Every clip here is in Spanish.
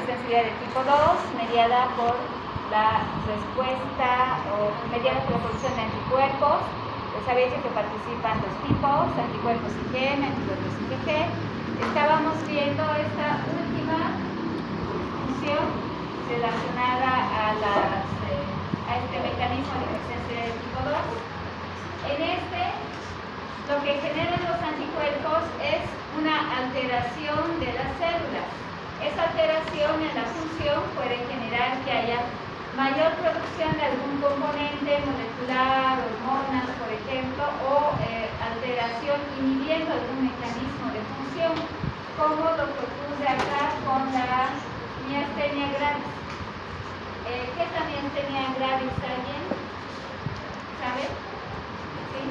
hipersensibilidad de tipo 2, mediada por la respuesta o mediada por la producción de anticuerpos. Les había dicho que participan dos tipos, anticuerpos IgM, anticuerpos IgG. Estábamos viendo esta última función relacionada a este mecanismo de hipersensibilidad de tipo 2. En este, lo que generan los anticuerpos es una alteración de las células. Esa alteración en la función puede generar que haya mayor producción de algún componente molecular, hormonas, por ejemplo, o alteración inhibiendo algún mecanismo de función, como lo propuse acá con la miastenia gravis. ¿Qué es la miastenia gravis? ¿Alguien sabe? ¿Sí?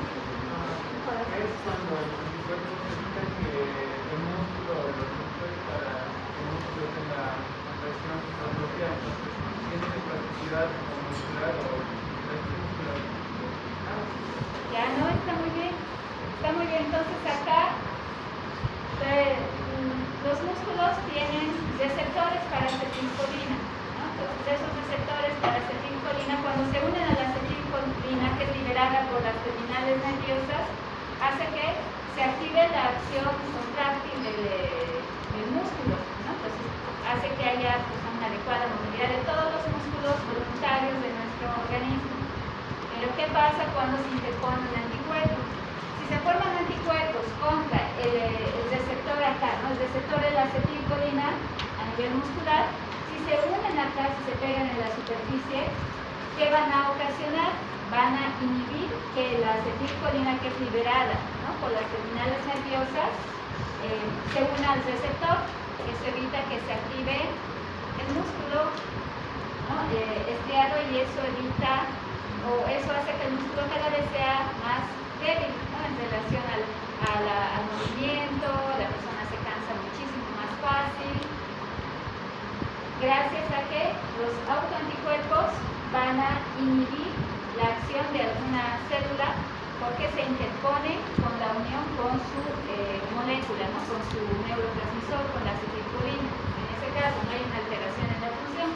Es cuando el anticuerpo necesita que el músculo después para que el músculo tenga contracción propia, entonces tiene plasticidad muscular o muscular. Ya no, está muy bien. Está muy bien. Entonces acá los músculos tienen receptores para acetilcolina, ¿no? Entonces esos receptores para acetilcolina, cuando se unen a la acetilcolina, que es liberada por las terminales nerviosas, hace que se active la acción contráctil del músculo, ¿no? Entonces hace que haya una adecuada movilidad de todos los músculos voluntarios de nuestro organismo. Pero ¿qué pasa cuando se interpone un anticuerpo? Si se forman anticuerpos contra el receptor acá, ¿no? El receptor de la acetilcolina a nivel muscular, si se unen acá, si se pegan en la superficie, ¿qué van a ocasionar? Van a inhibir que la acetilcolina que es liberada, ¿no? Por las terminales nerviosas se una al receptor. Eso evita que se active el músculo, ¿no? estriado, y eso evita, o eso hace que el músculo cada vez sea más débil, ¿no? En relación al movimiento. La persona se cansa muchísimo más fácil, gracias a que los autoanticuerpos van a inhibir la acción de alguna célula porque se interpone con la unión con su molécula, ¿no? Con su neurotransmisor, con la acetilcolina. En ese caso no hay una alteración en la función.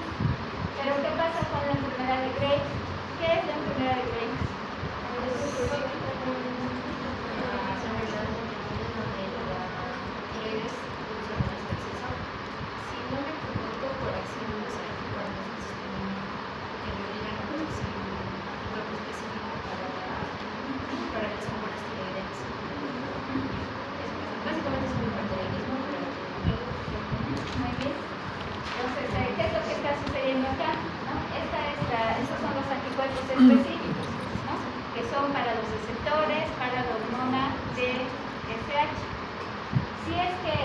Pero ¿qué pasa con la enfermedad de Graves? ¿Qué es la enfermedad de Graves? Específicos, ¿no? Que son para los receptores, para la hormona TSH. Si es que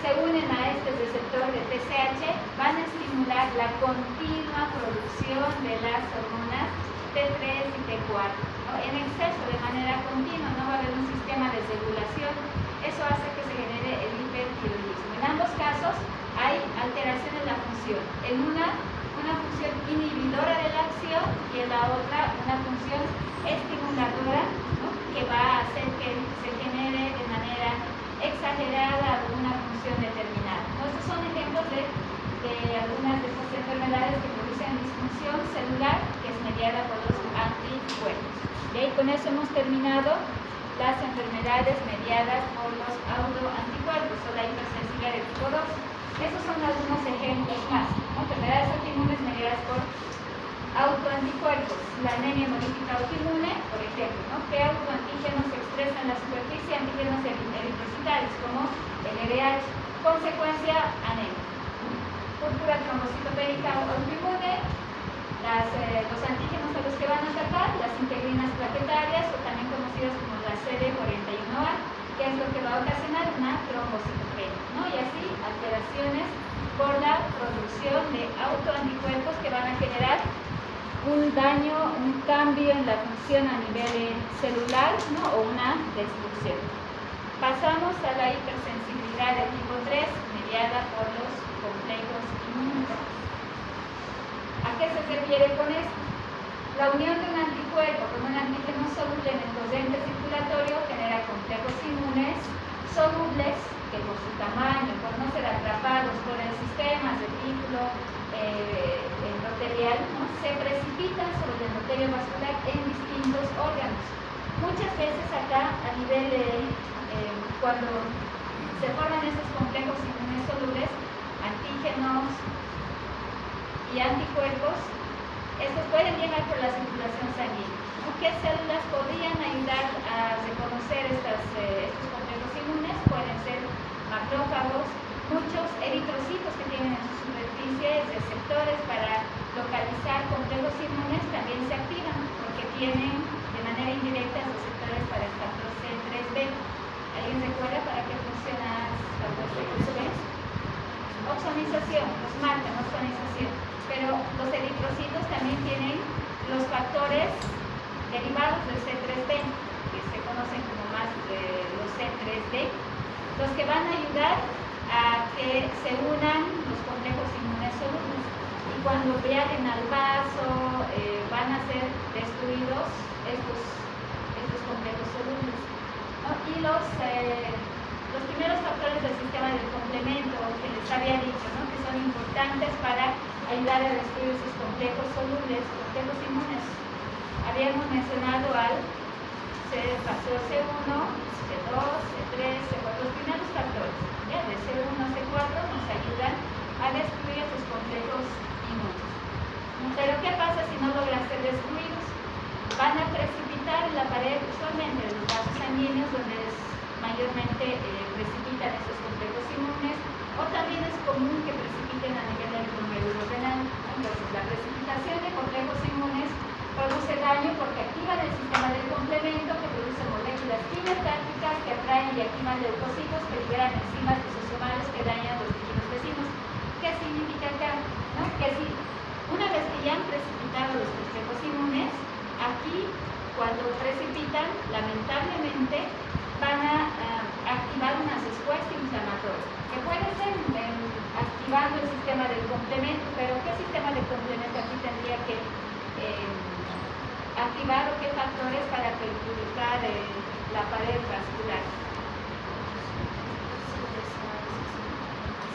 se unen a este receptor de TSH, van a estimular la continua producción de las hormonas T3 y T4, ¿no? En exceso, de manera continua, no va a haber un sistema de regulación. Eso hace que se genere el hipertiroidismo. En ambos casos hay alteración en la función. En una función inhibidora de la acción, y en la otra una función estimuladora, ¿no? Que va a hacer que se genere de manera exagerada alguna función determinada. ¿No? Estos son ejemplos de algunas de estas enfermedades que producen disfunción celular, que es mediada por los anticuerpos. Y con eso hemos terminado las enfermedades mediadas por los autoanticuerpos o la hipersensibilidad de tipo 2. Esos son algunos ejemplos más, ¿no? Enfermedades autoinmunes mediadas por autoanticuerpos. La anemia hemolítica autoinmune, por ejemplo, ¿no? ¿Qué autoantígenos se expresan en la superficie? Antígenos eritrocitarios, como el LDH. Consecuencia, anemia. Púrpura trombocitopénica autoinmune. Los antígenos a los que van a atacar, las integrinas plaquetarias, o también conocidas como la CD41A, que es lo que va a ocasionar una trombocitopenia, ¿no? Y así, alteraciones por la producción de autoanticuerpos que van a generar un daño, un cambio en la función a nivel celular, ¿no? O una destrucción. Pasamos a la hipersensibilidad de tipo 3, mediada por los complejos inmunitarios. ¿A qué se refiere con esto? La unión de un anticuerpo con un antígeno soluble en el torrente circulatorio genera complejos inmunes solubles que por su tamaño, por no ser atrapados por el cardiovascular en distintos órganos. Muchas veces acá, a nivel cuando se forman estos complejos inmunosolubles, antígenos y anticuerpos, estos pueden llegar por la circulación sanguínea. ¿Qué células podrían ayudar a reconocer estos complejos inmunes? Pueden ser macrófagos, muchos eritrocitos que tienen en su superficie receptores para localizar complejos inmunes también se activan porque tienen de manera indirecta receptores para el factor C3b. ¿Alguien recuerda para qué funciona el factor C3b? Oxonización, nos marcan oxonización. Pero los eritrocitos también tienen los factores derivados del C3b, que se conocen como más los C3d, los que van a ayudar a que se unan los complejos inmunes solubles. Y cuando viajen al vaso, van a ser destruidos estos complejos solubles, ¿no? Y los primeros factores del sistema del complemento que les había dicho, ¿no? Que son importantes para ayudar a destruir esos complejos solubles, complejos inmunes. Habíamos mencionado al factor C1, C2, C3, C4, los primeros factores, ¿ya? De C1 a C4 nos ayudan a destruir estos complejos inmunes. Pero ¿qué pasa si no logran ser destruidos? Van a precipitar la pared usualmente de los vasos sanguíneos, donde mayormente precipitan estos complejos inmunes, o también es común que precipiten a nivel del glomérulo renal. Entonces, la precipitación de complejos inmunes produce daño porque activan el sistema del complemento, que produce moléculas quimiotácticas que atraen y activan leucocitos que liberan enzimas lisosomales que dañan los tejidos vecinos. ¿Qué significa acá? ¿No? Que si una vez que ya han precipitado los complejos inmunes, aquí cuando precipitan, lamentablemente van a activar una respuesta inflamatoria, que puede ser activando el sistema del complemento. Pero ¿qué sistema del complemento aquí tendría que activar o qué factores para perjudicar la pared vascular?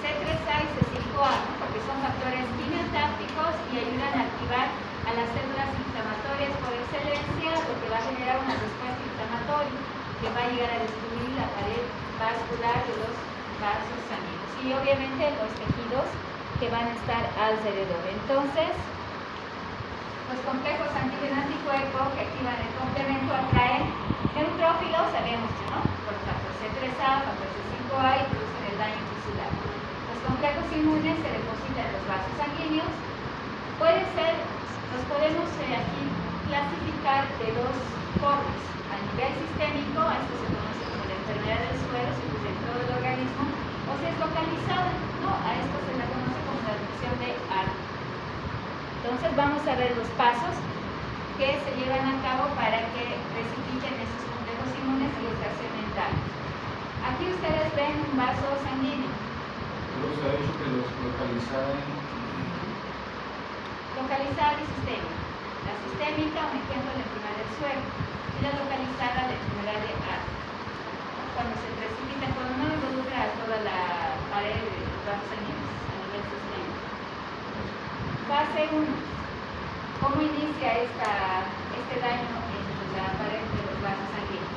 C3A y C5A, ¿no? Porque son factores quimiotácticos y ayudan a activar a las células inflamatorias por excelencia, lo que va a generar una respuesta inflamatoria que va a llegar a destruir la pared vascular de los vasos sanguíneos y obviamente los tejidos que van a estar alrededor. Entonces, los complejos antígeno-anticuerpo que activan el complemento atraen neutrófilos, habíamos dicho, ¿no? Por factor C3A, factor C5A y producen el daño tisular. Los complejos inmunes se depositan en los vasos sanguíneos. Pueden ser, los podemos aquí clasificar de dos formas. A nivel sistémico, a esto se conoce como la enfermedad del suelo, se produce en todo el organismo, o si es localizada, ¿no? A esto se le conoce como la reducción de ARP. Entonces vamos a ver los pasos que se llevan a cabo para que precipiten esos complejos inmunes y ocasionen daño. Aquí ustedes ven un vaso sanguíneo. Luego se ha dicho que los localizada y sistémica. La sistémica, un ejemplo de la enfermedad del suelo, y la localizada, la enfermedad de ARP. Cuando se precipita, cuando no involucra a toda la pared de los vasos sanguíneos a nivel sistémico. Fase 1. ¿Cómo inicia este daño en la pared de los vasos sanguíneos?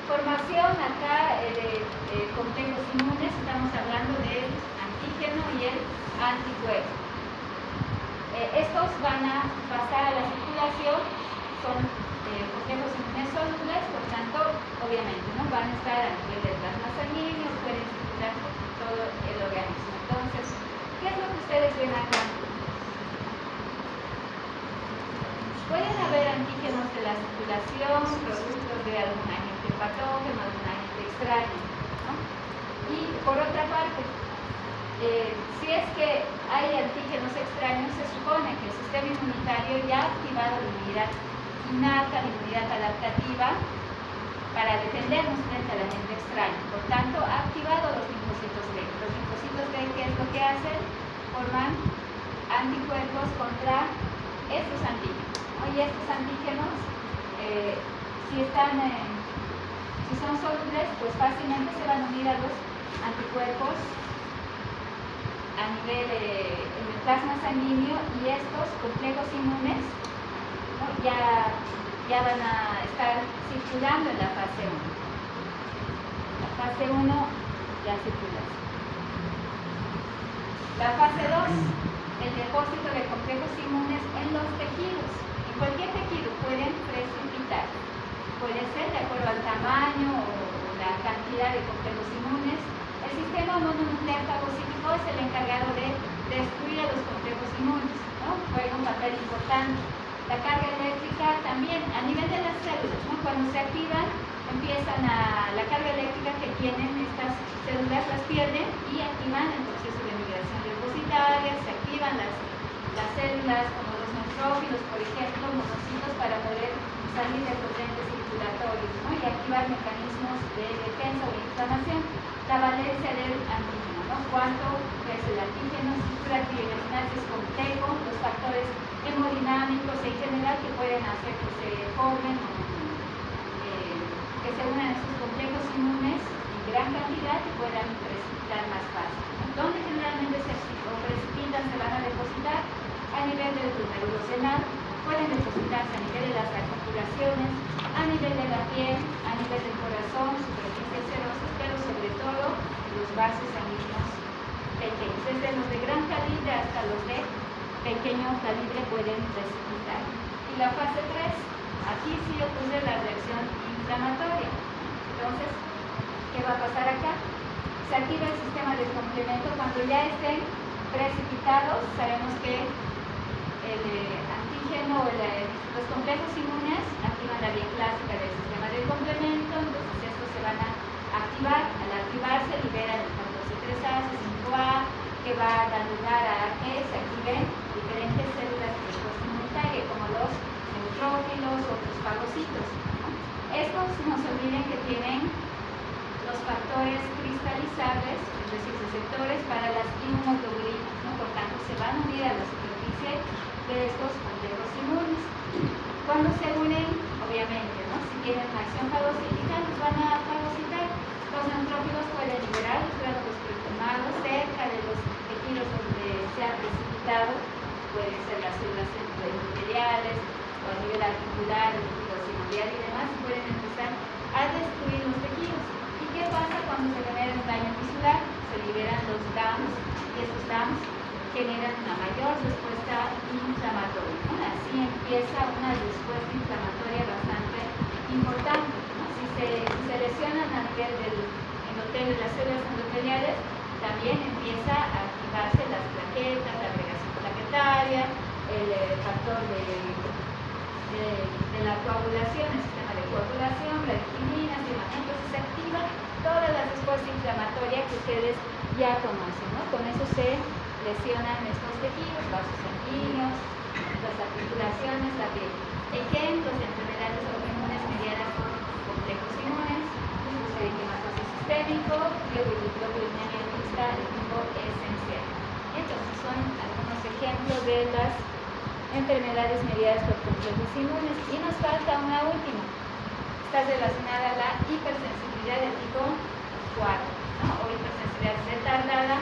Formación acá de complejos inmunes, estamos hablando del antígeno y el anticuerpo. Estos van a pasar a la circulación, son complejos inmunes solubles, por tanto, obviamente, ¿no? Van a estar a nivel del plasma sanguíneo, pueden circular por todo el organismo. Entonces, ¿qué es lo que ustedes ven acá? Pueden haber antígenos de la circulación, productos de algún agente patógeno, algún agente extraño, ¿no? Y por otra parte, si es que hay antígenos extraños, se supone que el sistema inmunitario ya ha activado la inmunidad innata, la inmunidad adaptativa, para defendernos frente al agente extraño. Por tanto, ha activado los linfocitos B. Los linfocitos B, ¿qué es lo que hacen? Forman anticuerpos contra estos antígenos, ¿no? Y estos antígenos, si son solubles, pues fácilmente se van a unir a los anticuerpos a nivel en el plasma sanguíneo, y estos complejos inmunes ¿no? Ya van a estar circulando en la fase 1. La fase 1 ya circula. La fase 2, el depósito de complejos inmunes en los tejidos. En cualquier tejido pueden precipitar. Puede ser de acuerdo al tamaño o la cantidad de complejos inmunes. El sistema mononuclear fagocítico es el encargado de destruir a los complejos inmunes, ¿no? Juega un papel importante. La carga eléctrica también, a nivel de las células, ¿no? Cuando se activan, la carga eléctrica que tienen estas células las pierden y activan el proceso de migración leucocitaria, se activan las células como los neutrófilos, por ejemplo, monocitos, para poder salir de corrientes circulatorios, ¿no? Y activar mecanismos de defensa o inflamación. La valencia del antígeno, ¿no? Cuánto es el antígeno, estructura tridimensional, es complejo, los factores hemodinámicos en general que pueden hacer que se formen que se unan estos complejos inmunes en gran cantidad y puedan precipitar más fácil. ¿Dónde generalmente se precipitan, se van a depositar? A nivel del glomérulo senar, pueden depositarse a nivel de las articulaciones, a nivel de la piel, a nivel del corazón, superficies serosas, pero sobre todo los vasos sanguíneos pequeños. Desde los de gran calibre hasta los de pequeño calibre pueden precipitar. Y la fase 3, aquí sí ocurre la reacción inflamatoria. Entonces, ¿qué va a pasar acá? Se activa el sistema de complemento cuando ya estén precipitados. Sabemos que el antígeno o los complejos inmunes activan la vía clásica del sistema de complemento, entonces estos se van a activar. Al activarse liberan el factor C3A, C5A, que va a dar lugar a que se activen diferentes células de respuesta inmunitaria, como los neutrófilos o los fagocitos. Estos no se olviden que tienen los factores cristalizables, es decir, receptores para las inmunoglobulinas, ¿no? Por tanto, se van a unir a la superficie de estos complejos inmunes. Cuando se unen, obviamente, ¿no? Si tienen una acción fagocítica, los van a fagocitar. Los neutrófilos pueden liberar los gránulos perfumados cerca de los tejidos donde se ha precipitado, pueden ser las células endoteliales o a nivel articular, el tejido sinovial y demás, pueden empezar a destruir los tejidos. ¿Y qué pasa cuando se genera un daño tisular? Se liberan los DAMs y estos DAMs generan una mayor respuesta inflamatoria, ¿no? Así empieza una respuesta inflamatoria bastante importante, ¿no? Si se lesionan a nivel del endotelio, las células endoteliales, también empieza a activarse las plaquetas, la agregación plaquetaria, el factor de la coagulación, el sistema de coagulación, bradicininas y demás. Entonces se activa toda la respuesta inflamatoria que ustedes ya conocen, ¿no? Con eso se lesionan estos tejidos, vasos sanguíneos, las articulaciones, la piel. Ejemplos de enfermedades autoinmunes mediadas por complejos inmunes, eritematosis sistémico, globulinemia mixta de tipo esencial. Entonces son algunos ejemplos de las enfermedades mediadas por complejos inmunes. Y nos falta una última. Está relacionada a la hipersensibilidad de tipo 4, ¿no? O hipersensibilidad retardada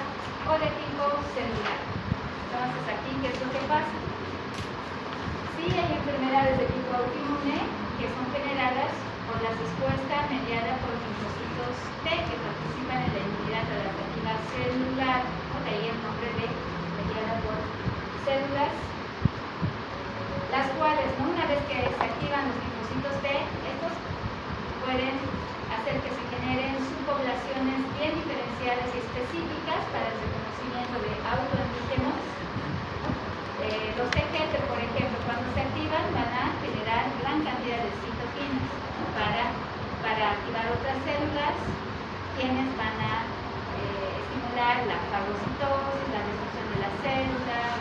o de tipo celular. Entonces aquí, ¿qué es lo que pasa? Sí hay enfermedades de tipo autoinmune que son generadas por la respuesta mediada por linfocitos T que participan en la inmunidad adaptativa celular, ¿no? De ahí el nombre de mediada por células, las cuales, ¿no? Una vez que se activan los linfocitos T, estos pueden hacer que se generen subpoblaciones bien diferenciadas y específicas para el reconocimiento de autoantígenos. Los TGF, por ejemplo, cuando se activan van a generar gran cantidad de citoquinas, ¿no? para activar otras células, quienes van a estimular la fagocitosis, la destrucción de las células,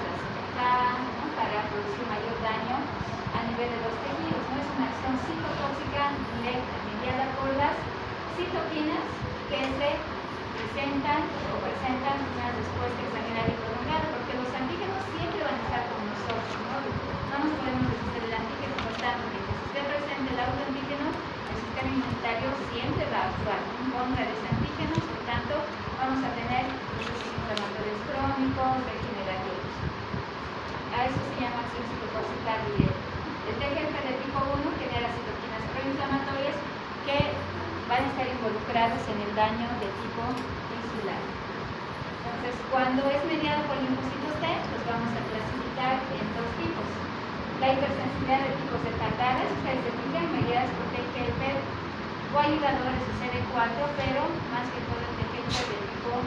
la CNK, ¿no? Para producir mayor daño a nivel de los tejidos, ¿no? Es una acción citotóxica directa mediada por las citoquinas que se presentan una respuesta exagerada y prolongada, porque los antígenos siempre van a estar con nosotros, ¿no? No nos podemos resistir el antígeno, por tanto, mientras esté presente el autoantígeno, el sistema inmunitario siempre va a actuar en contra de ese antígeno, por tanto, vamos a tener procesos inflamatorios crónicos, degenerativos. A eso se llama acción citotóxica directa. El TGF de tipo 1 genera citoquinas proinflamatorias que van a estar involucradas en el daño de tipo insular. Entonces, cuando es mediado por linfocitos T, los vamos a clasificar en dos tipos. La hipersensibilidad de tipo Z tardadas, ustedes se fijan, mediadas por TGF o ayudadores de CD4, pero más que todo el TGF de tipo 1.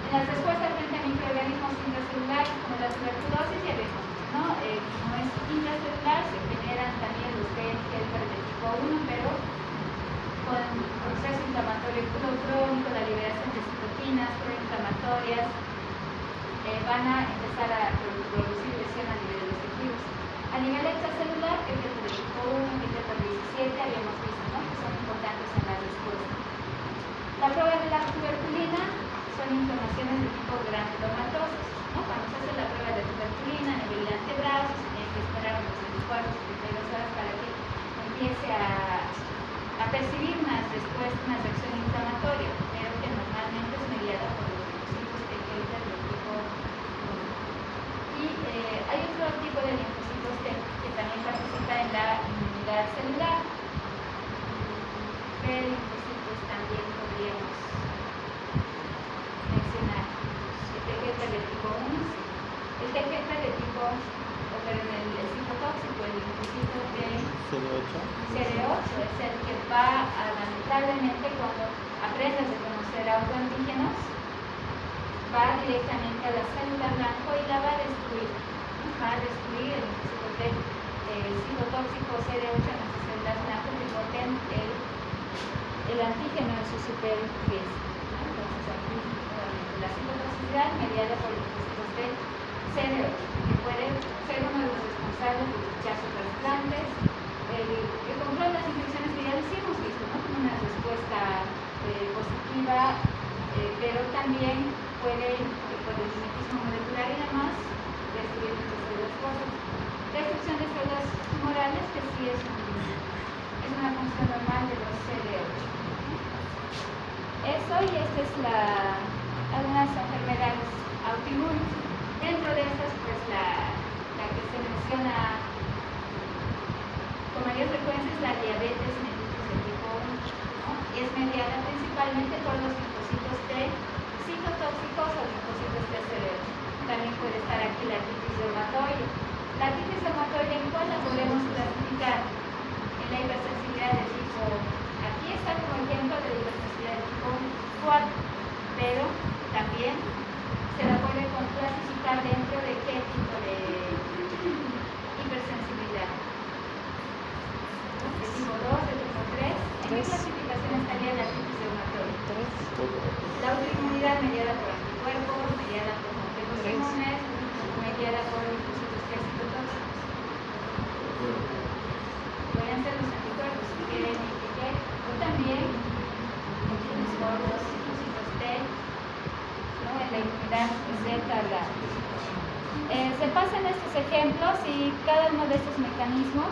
En las respuestas frente a microorganismos intracelulares como la tuberculosis, ya vemos, ¿no? Como es intracelular, se generan también los TGF de tipo 1, pero con proceso inflamatorio crónico, la liberación de citoquinas proinflamatorias, van a empezar a producir lesión a nivel de los tejidos. A nivel extracelular, TGF de tipo 1, TGF de 17, habíamos visto, ¿no? Que son importantes en la respuesta. La prueba de la tuberculina son inflamaciones de tipo granulomatosis, ¿no? Cuando se hace la prueba de tuberculina a nivel de antebrazos, se tiene que esperar unos 24 o 72 horas para que empiece a percibir una reacción inflamatoria, pero que normalmente es mediada por los linfocitos TGF del tipo 1. Y hay otro tipo de linfocitos T que también participa en la inmunidad celular. ¿Qué linfocitos también podríamos mencionar? El TGF de tipo 1, el TGF de tipo, pero en el citotóxico, el linfocito de CD8 es el que va a, lamentablemente, cuando aprendes a conocer autoantígenos, va directamente a la célula blanco y la va a destruir. Va a destruir el linfocito de citotóxico CD8 en las células blanco que boten el antígeno en su superficie. Entonces aquí la citotoxicidad mediada por linfocitos de CD8, que puede ser uno de los responsables de rechazo a trasplantes. El control de las infecciones virales sí hemos visto, ¿no? Como una respuesta positiva, pero también puede, por el mimetismo molecular y demás, destruir nuestras células fuertes. Destrucción de células tumorales, que sí es una función normal de los CD8. Eso, y esta es algunas enfermedades autoinmunes. Dentro de estas, pues la que se menciona con mayor frecuencia es la diabetes mellitus de tipo 1, ¿no? Es mediada principalmente por los linfocitos T citotóxicos o linfocitos T CD8. También puede estar aquí la artritis reumatoide. La artritis reumatoide, ¿en cuál la podemos clasificar? En la hipersensibilidad de tipo, aquí está como ejemplo de la hipersensibilidad de tipo 4, pero también se la puede clasificar dentro de qué tipo de hipersensibilidad. De tipo 2, de tipo 3. ¿En qué clasificación estaría la artritis reumatoide? La autoinmunidad mediada por anticuerpos, mediada por complejos inmunes, mediada por linfocitos T citotóxicos. Pueden ser los anticuerpos que quieren indicar, o también por los linfocitos T, ¿no? En la inmunidad Z. Se pasan estos ejemplos y cada uno de estos mecanismos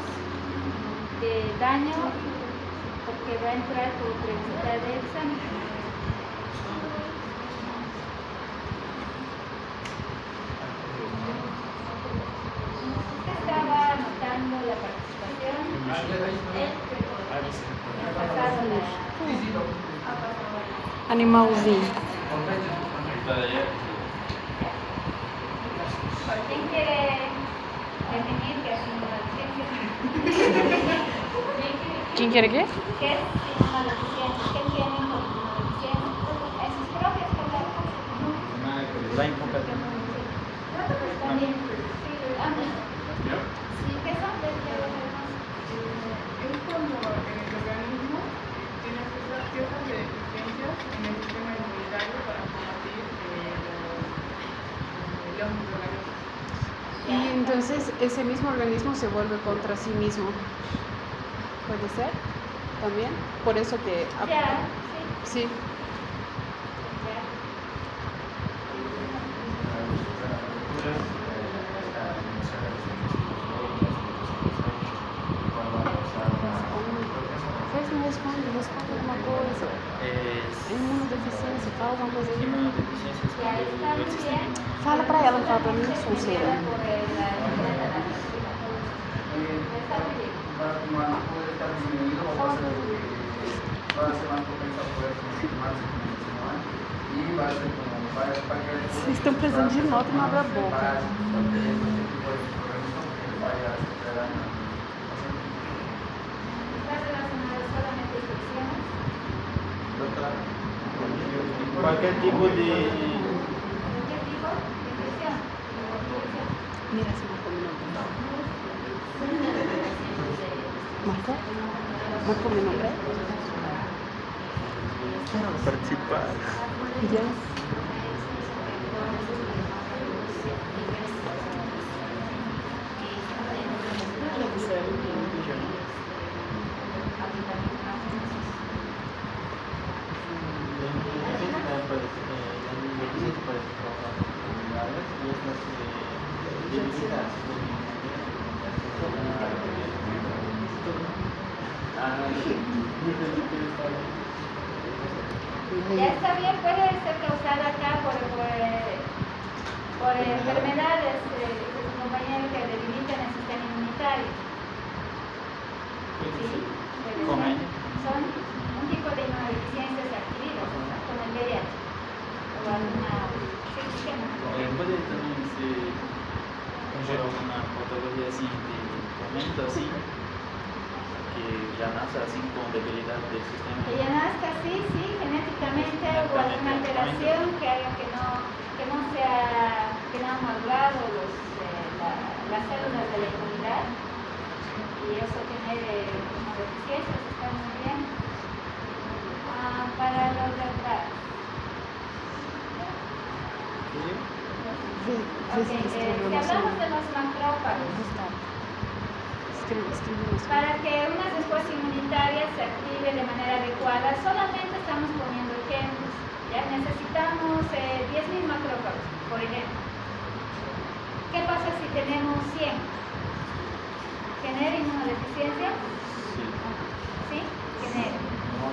de daño, porque va a entrar por pregunta de examen. Estaba anotando la participación. Animal Z. ¿Quién quiere definir qué es inmunodeficiencia? ¿Quién quiere qué? ¿Qué es inmunodeficiencia? ¿Qué tienen con inmunodeficiencia? En sus propias palabras. La incompetencia. También. Sí, sí, ¿qué son? Es cuando el organismo tiene ciertas deficiencias en el sistema inmunitario para combatir los microorganismos. Y entonces ese mismo organismo se vuelve contra sí mismo. ¿Puede ser? ¿También? Por eso que... Ya, sí. Sí. Ya. Responde uma coisa. Imunodeficiência, fala uma coisa aí. Imunodeficiência Ya está muy bien. Fala pra ela, não fala pra mí, Mediada Sonceira. por la enfermedad. también puede estar disminuido o va a ser más propenso a poder enfermarse como mencionaban y va a ser como Vocês estão presentes de moto e não abre a boca. ¿Estás relacionado solamente a infecciones? Cualquier tipo de... ¿Cualquier tipo de infección? Mira se marcou meu nome. Marcou? Marcou meu nome? Participar. Yes. Ya está bien, puede ser causada acá por enfermedades, dice su compañero, que debilitan el sistema inmunitario. Sí, ¿Cómo? son un tipo de inmunodeficiencias adquiridas, ¿no? Con el VIH o alguna sistema. Puede también ser por alguna patología así de momento así, que ya nace así con debilidad del sistema. Que ya nazca así, sí, genéticamente o alguna alteración que haga que no han madurado las células de la inmunidad y eso genere inmunodeficiencias, está muy bien. Para los de atrás. Si hablamos de los macrófagos, para que una respuesta inmunitaria se active de manera adecuada, solamente estamos poniendo ejemplos. ¿Ya? Necesitamos 10.000 macrófagos, por ejemplo. ¿Qué pasa si tenemos 100? ¿Genera inmunodeficiencia? ¿Sí? Genera.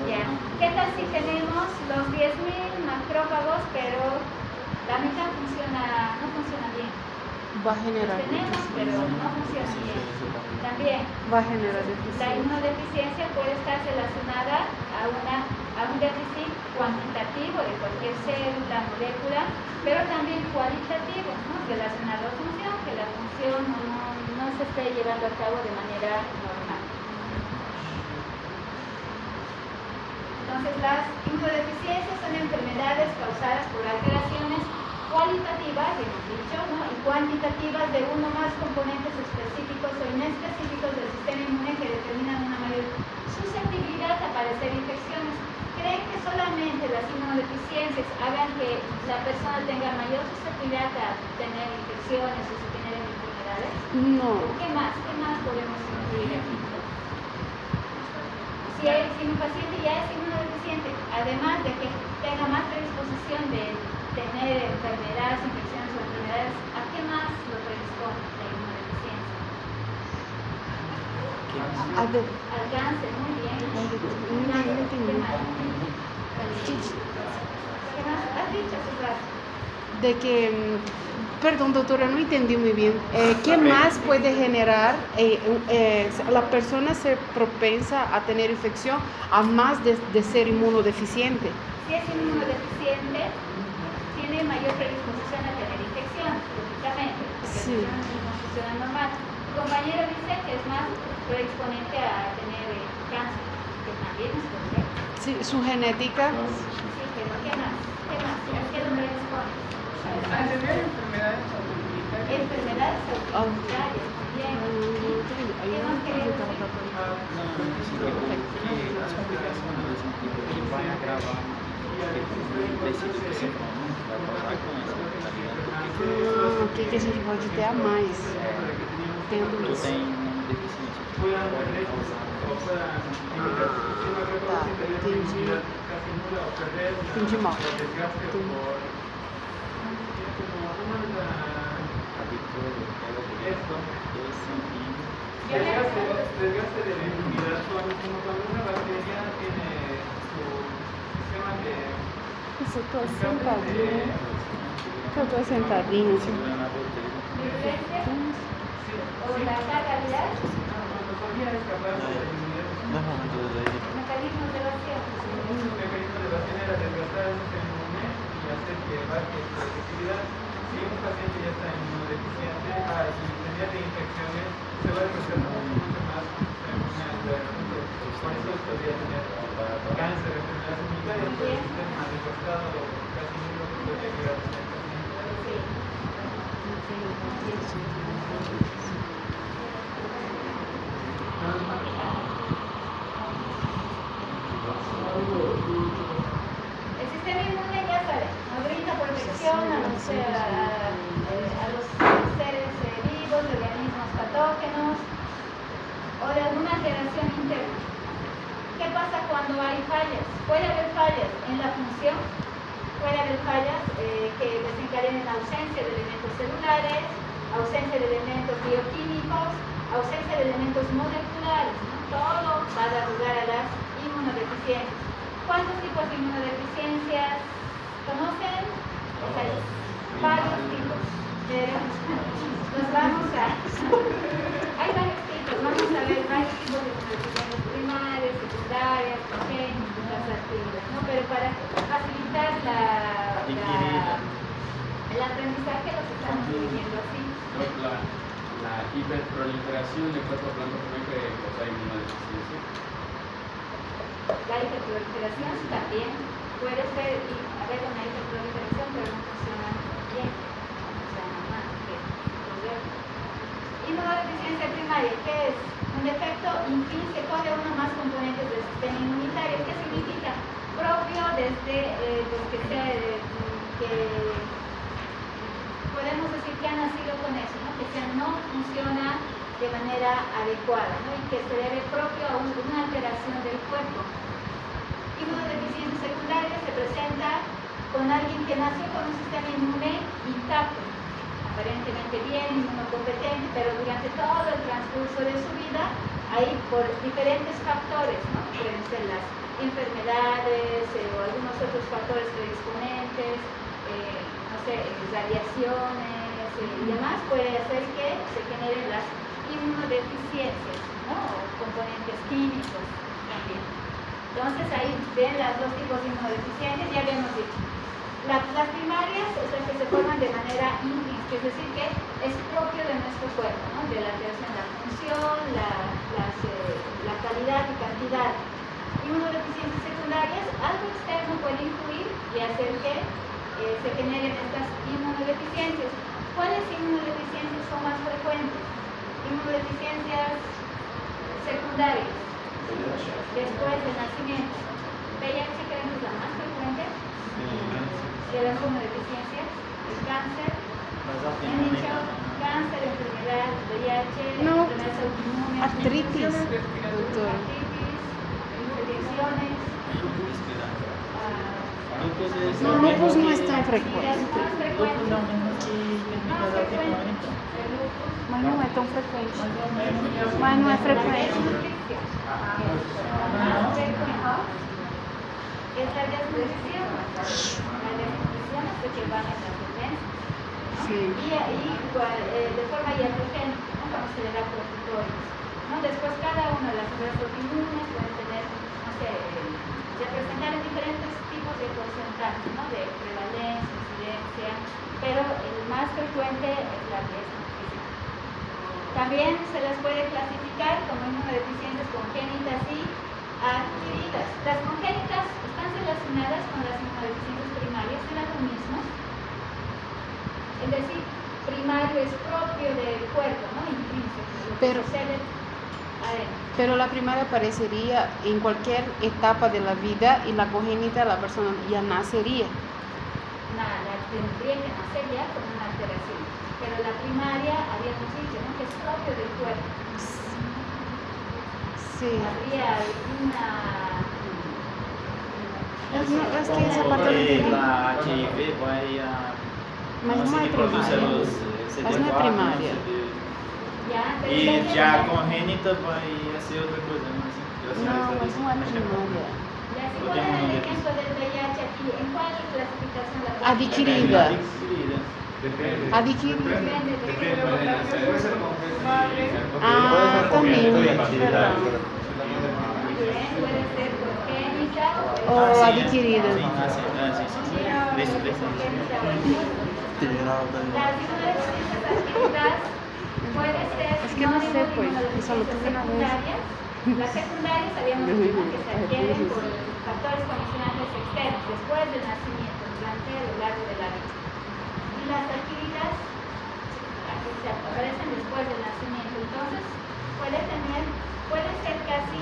¿Ya? ¿Qué tal si tenemos los 10.000 macrófagos, pero la mitad no funciona bien? Va a generar. Tenemos, pero no funciona bien. También, Va a generar la deficiencia. inmunodeficiencia puede estar relacionada a un déficit cuantitativo de cualquier célula, molécula, pero también cualitativo, ¿no? Relacionado a función, que la función no se esté llevando a cabo de manera normal. Entonces, las inmunodeficiencias son enfermedades causadas por alteraciones cualitativas, hemos dicho, ¿no? Y cuantitativas de uno más componentes específicos o inespecíficos del sistema inmune que determinan una mayor susceptibilidad a padecer infecciones. ¿Creen que solamente las inmunodeficiencias hagan que la persona tenga mayor susceptibilidad a tener infecciones o se generen enfermedades? No. ¿Qué más podemos incluir aquí? Si un paciente ya es inmunodeficiente, además de que tenga más predisposición de tener enfermedades, infecciones o enfermedades, ¿a qué más lo predispone la inmunodeficiencia? Al cáncer, muy bien. ¿Qué más? ¿Qué más? ¿Has dicho su frase? De que, perdón doctora, no entendí muy bien. ¿Qué más puede generar la persona ser propensa a tener infección, a más de ser inmunodeficiente? Si es inmunodeficiente, tiene mayor predisposición a tener infecciones, lógicamente, porque Sí. la infección no funciona normal. Tu compañero dice que es más predisponente a tener cáncer, que también es correcto. Sí, su genética. Sí, pero ¿qué más? ¿A qué lo predispone? A tener enfermedades autoinmunitarias. Enfermedades autoinmunitarias, también. ¿Qué más queremos decir? As complicações desse tipo que vai agravar tecido que se forma, vai causar câncer, tá ligado? O que a gente pode ter a mais tendo Tu isso? tem deficiência, pode causar Tá, entendi mal. a vitória, ela Esto. 2 centímetros. Desgaste de la inmunidad cuando una bacteria tiene su sistema de Isso, eu tô sentadinha. Eu tô sentadinha assim. Segurando a botella. o la carga viral, La broncoscopía es capaz de disminuir No es momento de reír. mecanismos de evasión. un mecanismo de evasión era desgastar el sistema inmune y hacer que baje su efectividad. Si un paciente ya está inmunodeficiente, si tendría de infecciones, se va a desgastar mucho más su sistema inmune al punto. Por eso podría tener cáncer, enfermedades inmunitarias, por el sistema desgastado casi nulo que podría llegar a tener el paciente. El sistema inmune ya sabe, nos brinda protección a los seres vivos, de organismos patógenos o de alguna alteración interna. ¿Qué pasa cuando hay fallas? Puede haber fallas en la función, puede haber fallas que desencadenen ausencia de elementos celulares, ausencia de elementos bioquímicos, ausencia de elementos moleculares, ¿no? Todo va a dar lugar a las inmunodeficiencias. ¿Cuántos tipos de inmunodeficiencias conocen? Pues hay varios tipos, pero nos vamos a... hay varios tipos, vamos a ver varios tipos de inmunodeficiencias primarias, secundarias, congénitas, adquiridas, ¿no? Pero para facilitar el aprendizaje los estamos dividiendo así. La hiperproliferación de cuerpo blanco también puede causar inmunodeficiencia. La hiperproliferación también puede ser, haber una hiperproliferación, pero no funciona bien, no funciona mal. Inmunodeficiencia primaria, ¿qué es? Un defecto intrínseco de uno o más componentes del sistema inmunitario. ¿Qué significa? Propio desde los que podemos decir que han nacido con eso, ¿no? Que no funciona de manera adecuada, ¿no? Y que se debe propio a una alteración del cuerpo. Inmunodeficiencia secundaria se presenta con alguien que nació con un sistema inmune intacto, aparentemente bien, inmunocompetente, pero durante todo el transcurso de su vida, hay por diferentes factores, ¿no? Pueden ser las enfermedades o algunos otros factores predisponentes, no sé, radiaciones y demás, puede hacer que se generen las inmunodeficiencias, ¿no? O componentes químicos también. Entonces ahí ven las dos tipos de inmunodeficiencias, ya habíamos dicho. Las primarias es las que se forman de manera intrínseca, es decir, que es propio de nuestro cuerpo, ¿no? De la alteración de la función, la calidad y cantidad. Inmunodeficiencias secundarias, algo externo puede influir y hacer que se generen estas inmunodeficiencias. ¿Cuáles inmunodeficiencias son más frecuentes? Inmunodeficiencias secundarias, después del nacimiento. VIH creo que es la más frecuente de las inmunodeficiencias, el cáncer, he dicho, cáncer, enfermedad, VIH, No, enfermedades autoinmunes, artritis, infecciones, doctora. infecciones, No, lupus no es tan las frecuente. más frecuentes, más frecuentes, el lupus, Mas não é tão frequente. Mas não é frequente. es la desnutrición. La desnutrición hace que bajen las defensas. Sí. Y de forma iatrogénica, ¿no? Cuando se le da corticoides, ¿no? Después cada una de las enfermedades autoinmunes pueden tener, no sé, se presentan en diferentes tipos de porcentaje, ¿no? De prevalencia, incidencia, pero el más frecuente es la desnutrición. También se las puede clasificar como inmunodeficiencias congénitas y adquiridas. Las congénitas están relacionadas con las inmunodeficiencias primarias, era lo mismo. Es decir, primario es propio del cuerpo, ¿no? Intrínseco. Lo que Pero- sucede adentro. Pero la primaria aparecería en cualquier etapa de la vida y la congénita la persona ya nacería. Nada, tendría que nacer ya con una alteración. Pero la primaria, habíamos dicho, ¿no? Que es propio del cuerpo. Sí. Habría alguna... Es que esa parte no Porque entendí. la HIV vai a. Mas não é produz primária. células Mas não é CD4, primária. Ya, pero E ya já a tiene- congênita vai a ser outra coisa, mas Não, mas não é primária. Ya, si ponen el ejemplo del VIH aquí, ¿en cuál clasificación la ponen? Adquirida. Adquirida. Depende. Adquirir. Depende. Puede ser congénito. Ah, también, ¿verdad? Bien, puede ser congénita O adquirida. Sí, sí. Listo, listo. Las inmunodeficiencias adquiridas puede ser Es que no sé, pues, inmunodeficiencias eso lo tuve una vez. secundarias. Las secundarias habíamos dicho que se adquieren por factores condicionantes externos, después del nacimiento, durante o a lo largo de la vida. Y las adquiridas aquí se aparecen después del nacimiento. Entonces, pueden ser casi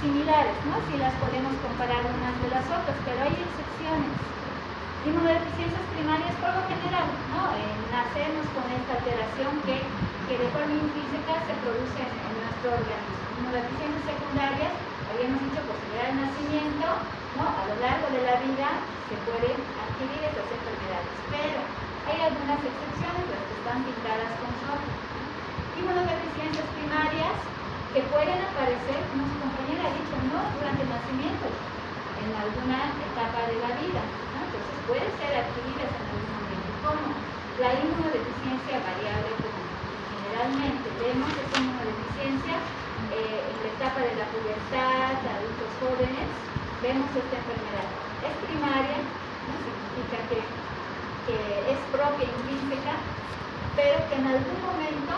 similares, ¿no? Si las podemos comparar unas de las otras, pero hay excepciones. Inmunodeficiencias primarias por lo general, ¿no? Nacemos con esta alteración que de forma intrínseca se produce en nuestro organismo. Inmunodeficiencias secundarias, habíamos dicho posterior al nacimiento, ¿no? A lo largo de la vida se pueden adquirir estas enfermedades, pero hay algunas excepciones, las que están pintadas con rojo. Inmunodeficiencias primarias que pueden aparecer, como su compañera ha dicho, no durante el nacimiento, en alguna etapa de la vida, ¿no? Entonces pueden ser adquiridas en algún momento, como la inmunodeficiencia variable común. Generalmente vemos esta inmunodeficiencia en la etapa de la pubertad, adultos jóvenes, vemos esta enfermedad. Es primaria, ¿no? Significa que es propia, intrínseca, pero que en algún momento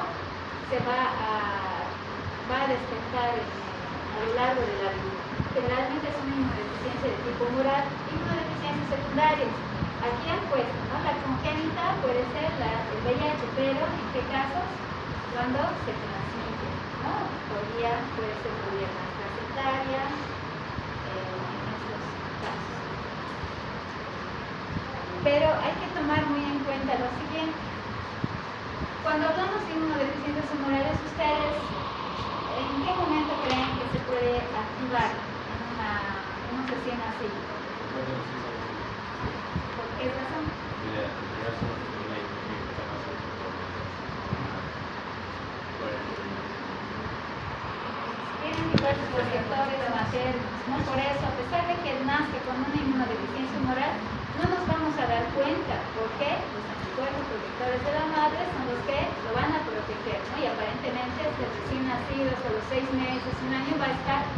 se va a despertar a lo largo de la vida. Generalmente es una inmunodeficiencia de tipo humoral, inmunodeficiencias secundarias. Aquí han puesto, ¿no? La congénita puede ser el VIH, pero ¿en qué casos? Cuando se transmite, ¿no? Puede ser por vía transplacentaria, en estos casos. Pero hay que tomar muy en cuenta lo siguiente. Cuando hablamos de inmunodeficiencias humorales, ustedes, ¿en qué momento creen que se puede activar en un recién nacido? ¿Por qué razón? Tienen diversos receptores maternos, ¿no? Por eso, a pesar de que nazca con una inmunodeficiencia humoral, no nos vamos a dar cuenta, porque los anticuerpos protectores de la madre son los que lo van a proteger, ¿no? Y aparentemente este recién nacido hasta los 6 meses, un año, va a estar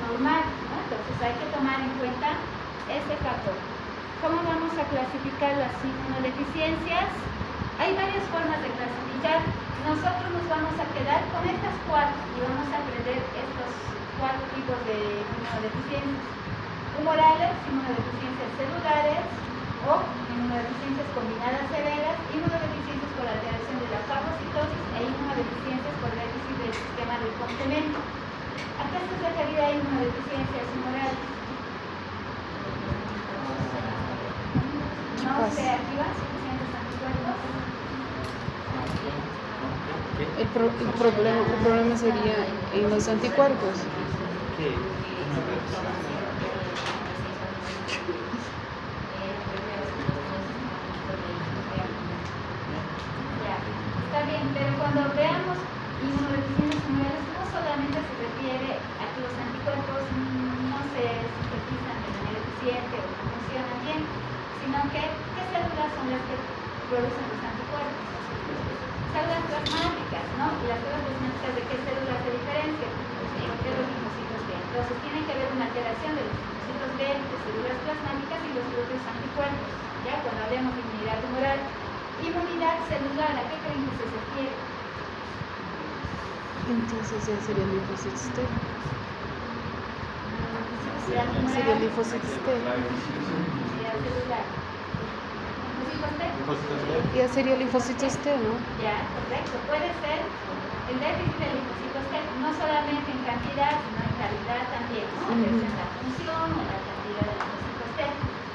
normal, ¿no? Entonces hay que tomar en cuenta este factor. ¿Cómo vamos a clasificar las inmunodeficiencias? Hay varias formas de clasificar. Nosotros nos vamos a quedar con estas 4 y vamos a aprender estos 4 tipos de inmunodeficiencias. Humorales, inmunodeficiencias celulares o inmunodeficiencias combinadas severas, inmunodeficiencias por alteración de la fagocitosis e inmunodeficiencias por déficit del sistema del complemento. ¿A qué se referirá inmunodeficiencias humorales? No se activan suficientes anticuerpos. El problema sería en los anticuerpos. Ya, está bien, pero cuando veamos inmunodeficiencias humorales, no solamente se refiere a que los anticuerpos no se sintetizan de manera eficiente o no funcionan bien, sino que ¿qué células son las que producen los anticuerpos? Células plasmáticas, ¿no? ¿Y las células plasmáticas de qué células se diferencian? De los linfocitos B. Entonces tiene que haber una alteración de los linfocitos B, de células plasmáticas y los propios anticuerpos, ¿ya? Cuando hablemos de inmunidad humoral. Inmunidad celular, ¿a qué creen que se refiere? Entonces ya sería el linfocitos T. Inmunidad humoral, Sería el linfocitos T. inmunidad celular. ¿Linfocitos T? Ya sería el linfocitos T, ¿no? Ya, correcto. Puede ser el déficit de linfocitos T, no solamente en cantidad, sino en calidad también, ¿no? En la función o la cantidad de linfocitos T.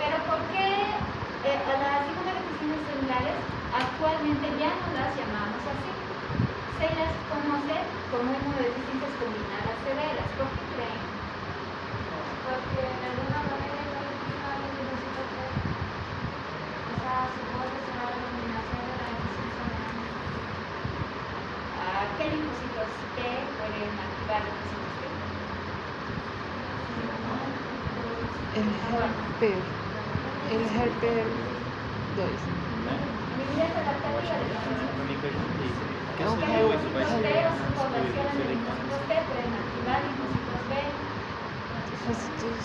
Pero ¿por qué a las inmunodeficiencias celulares actualmente ya no las llamamos así? Se las conoce como inmunodeficiencias combinadas severas. ¿Por qué creen? Porque de alguna manera no hay linfocitos T. O sea, se puede relacionar la combinación de la deficiencia de ¿qué linfocitos T pueden activar linfocitos T? El HER2. Inmunidad inmunidad adaptativa de la población. Que Los se linfocitos mueve, T vai o ser su población de linfocitos T pueden activar linfocitos B. Linfocitos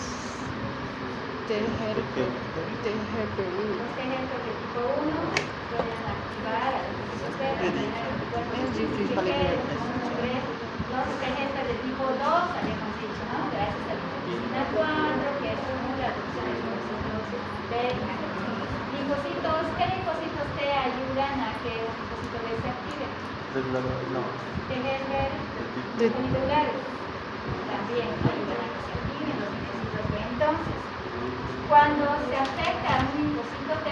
TGP1. Los T helper de tipo 1 pueden activar a linfocitos B para tener anticuerpos Es difícil para específicos. Los T helper de tipo 2, habíamos dicho, ¿no? Gracias a la linfocina 4, que estimula la producción de linfocitos B. ¿Qué linfocitos T ayudan a que un linfocito B se active? T helper univeculares también ayudan a que se activen los linfocitos B. Entonces, cuando se afecta a un linfocito T,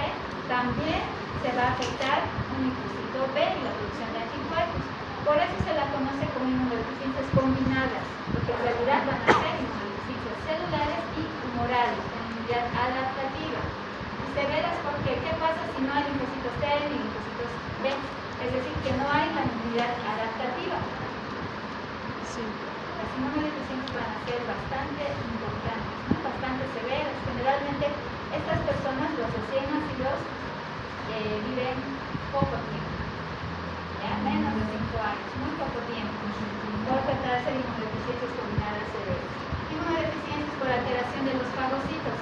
también se va a afectar un linfocito B y la producción de anticuerpos. Por eso se la conoce como inmunodeficiencias combinadas, porque en realidad van a ser inmunodeficiencias celulares y tumorales, de inmunidad adaptativa. Y severas porque, ¿qué pasa si no hay linfocitos T ni linfocitos B? Es decir, que no hay la inmunidad adaptativa. Sí. Las inmunodeficiencias van a ser bastante importantes, ¿no? Bastante severas. Generalmente estas personas, los recién nacidos, viven poco tiempo, ya menos de 5 años, muy poco tiempo, por tratarse de inmunodeficiencias combinadas severas. Inmunodeficiencias por alteración de los fagocitos.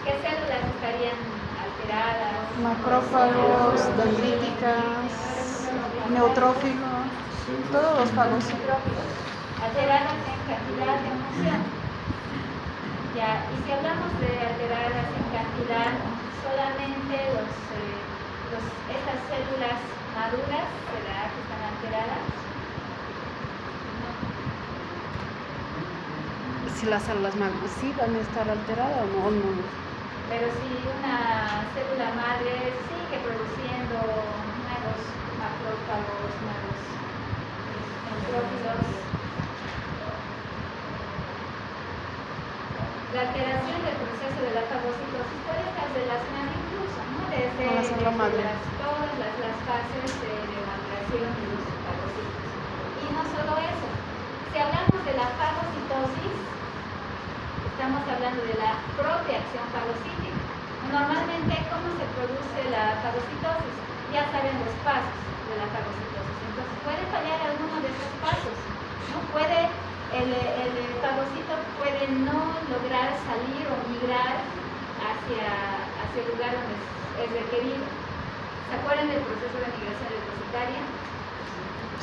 ¿Qué células estarían alteradas? Macrófagos, dendríticas, neutrófilos, todos los fagocitos. Neutrófilos, alteradas en cantidad de función. Ya, y si hablamos de alteradas en cantidad, solamente estas células maduras, ¿verdad?, que están alteradas. Si las células maduras sí van a estar alteradas o no. Pero si una célula madre sigue produciendo nuevos macrófagos, nuevos neutrófilos, la alteración del proceso de la fagocitosis puede estar relacionada incluso, ¿no?, desde Con la célula madre. todas las fases de maduración de los fagocitos. Y no solo eso, si hablamos de la fagocitosis, estamos hablando de la propia acción fagocítica. Normalmente, ¿cómo se produce la fagocitosis? Ya saben los pasos de la fagocitosis. Entonces, puede fallar alguno de esos pasos, ¿no? El fagocito puede no lograr salir o migrar hacia el lugar donde es requerido. ¿Se acuerdan del proceso de migración leucocitaria?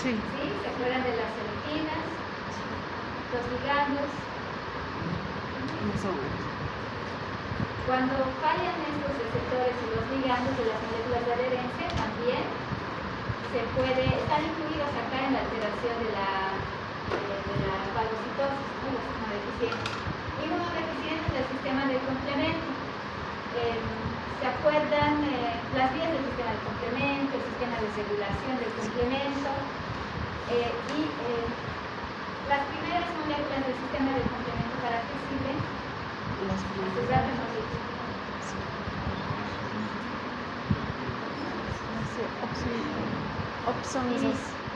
Sí. ¿Sí? ¿Se acuerdan de las serpinas? Los ligandos. Cuando fallan estos receptores y los ligandos de las moléculas de adherencia, también están incluidos acá en la alteración de la fagocitosis, ¿no?, las inmunodeficiencias. Inmunodeficiencias del sistema de complemento. ¿Se acuerdan las vías del sistema de complemento, el sistema de regulación del complemento? Las primeras moléculas del sistema de complemento, ¿para qué sirven? Hace rato hemos dicho.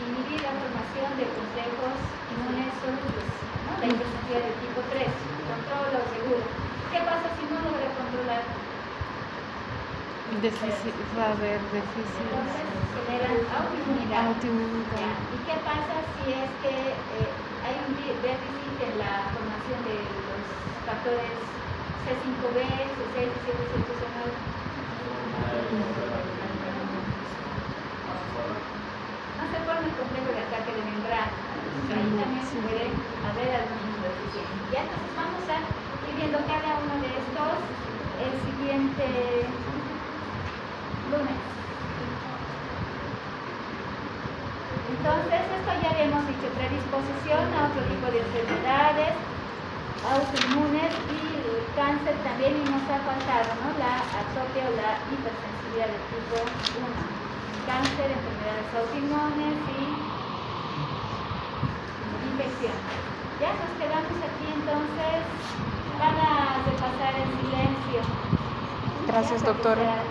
Inhibir la formación de complejos inmunes solubles, ¿no?, la hipersensibilidad de tipo 3, controla o regula. ¿Qué pasa si no logra controlar? Va a haber déficit. Entonces generan autoinmunidad. Autoinmunidad. ¿Y qué pasa si es que hay un déficit en la formación de los factores C5b, C6, C7, C8, C9? No se forma el complejo de ataque de membrana. Entonces, ahí también puede haber algún inmunodeficiencia. Ya, entonces vamos a ir viendo cada uno de estos el siguiente lunes. Entonces, esto ya habíamos dicho, predisposición a otro tipo de enfermedades autoinmunes y el cáncer también, y nos ha faltado, ¿no?, la atopia o la hipersensibilidad de tipo 1. Cáncer, enfermedades autoinmunes y infección. Ya nos quedamos aquí, entonces van a repasar en silencio. Gracias, doctora.